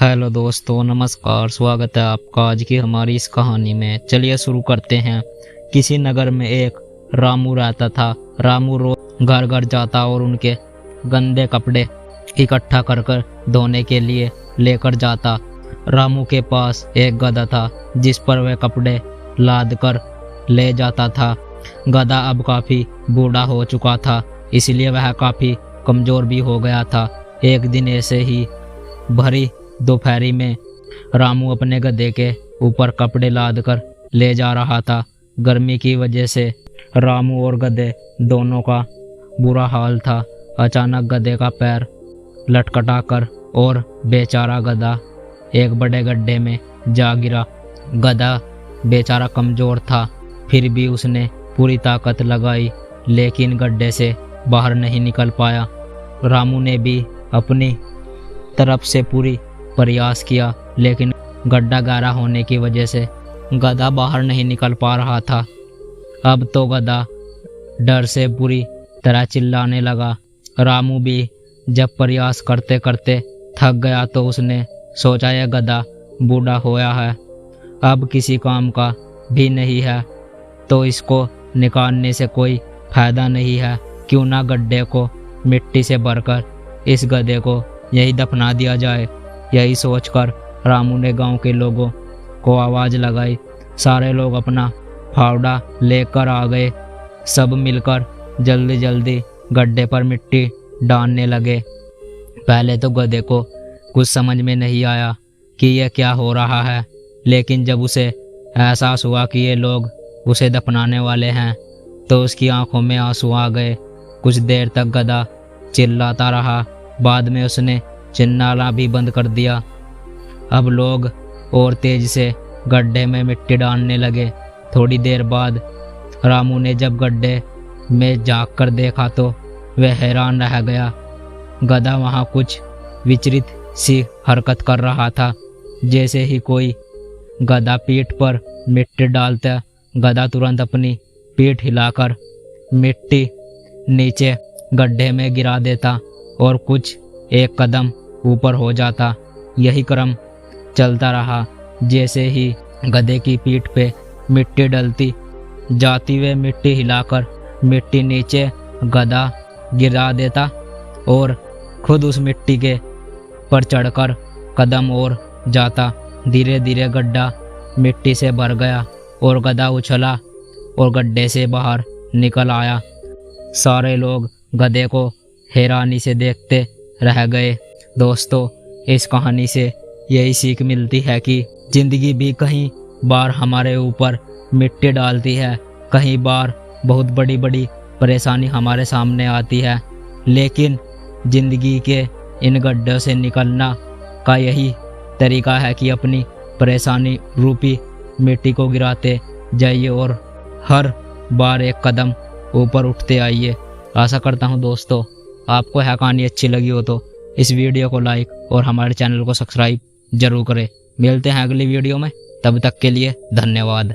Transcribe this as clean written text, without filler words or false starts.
Hello दोस्तों, नमस्कार। स्वागत है आपका आज की हमारी इस कहानी में। चलिए शुरू करते हैं। किसी नगर में एक रामू रहता था। रामू रोज घर घर जाता और उनके गंदे कपड़े इकट्ठा कर कर धोने के लिए लेकर जाता। रामू के पास एक गधा था जिस पर वह कपड़े लाद कर ले जाता था। गधा अब काफी बूढ़ा हो चुका था, इसलिए वह काफी कमजोर भी हो गया था। एक दिन ऐसे ही भरी दोपहरी में रामू अपने गधे के ऊपर कपड़े लाद कर ले जा रहा था। गर्मी की वजह से रामू और गधे दोनों का बुरा हाल था। अचानक गधे का पैर लटखटा कर और बेचारा गधा एक बड़े गड्ढे में जा गिरा। गधा बेचारा कमजोर था, फिर भी उसने पूरी ताकत लगाई, लेकिन गड्ढे से बाहर नहीं निकल पाया। रामू ने भी अपनी तरफ से पूरी प्रयास किया, लेकिन गड्ढा गहरा होने की वजह से गधा बाहर नहीं निकल पा रहा था। अब तो गधा डर से पूरी तरह चिल्लाने लगा। रामू भी जब प्रयास करते करते थक गया तो उसने सोचा यह गधा बूढ़ा होया है, अब किसी काम का भी नहीं है, तो इसको निकालने से कोई फायदा नहीं है। क्यों ना गड्ढे को मिट्टी से भरकर इस गधे को यही दफना दिया जाए। यही सोचकर रामू ने गांव के लोगों को आवाज लगाई। सारे लोग अपना फावड़ा लेकर आ गए। सब मिलकर जल्दी जल्दी गड्ढे पर मिट्टी डालने लगे। पहले तो गधे को कुछ समझ में नहीं आया कि यह क्या हो रहा है, लेकिन जब उसे एहसास हुआ कि ये लोग उसे दफनाने वाले हैं तो उसकी आंखों में आंसू आ गए। कुछ देर तक गधा चिल्लाता रहा, बाद में उसने चिल्लाना भी बंद कर दिया। अब लोग और तेज से गड्ढे में मिट्टी डालने लगे। थोड़ी देर बाद रामू ने जब गड्ढे में झांक कर देखा तो वह हैरान रह गया। गधा वहां कुछ विचलित सी हरकत कर रहा था। जैसे ही कोई गधा पीठ पर मिट्टी डालता, गधा तुरंत अपनी पीठ हिलाकर मिट्टी नीचे गड्ढे में गिरा देता और कुछ एक कदम ऊपर हो जाता। यही क्रम चलता रहा। जैसे ही गधे की पीठ पे मिट्टी डलती जाती, वे मिट्टी हिलाकर मिट्टी नीचे गधा गिरा देता और खुद उस मिट्टी के पर चढ़कर कदम और जाता। धीरे धीरे गड्ढा मिट्टी से भर गया और गधा उछला और गड्ढे से बाहर निकल आया। सारे लोग गधे को हैरानी से देखते रह गए। दोस्तों, इस कहानी से यही सीख मिलती है कि जिंदगी भी कहीं बार हमारे ऊपर मिट्टी डालती है, कहीं बार बहुत बड़ी बड़ी परेशानी हमारे सामने आती है, लेकिन जिंदगी के इन गड्ढों से निकलना का यही तरीका है कि अपनी परेशानी रूपी मिट्टी को गिराते जाइए और हर बार एक कदम ऊपर उठते आइए। आशा करता हूँ दोस्तों आपको यह कहानी अच्छी लगी हो तो इस वीडियो को लाइक और हमारे चैनल को सब्सक्राइब जरूर करें। मिलते हैं अगली वीडियो में, तब तक के लिए धन्यवाद।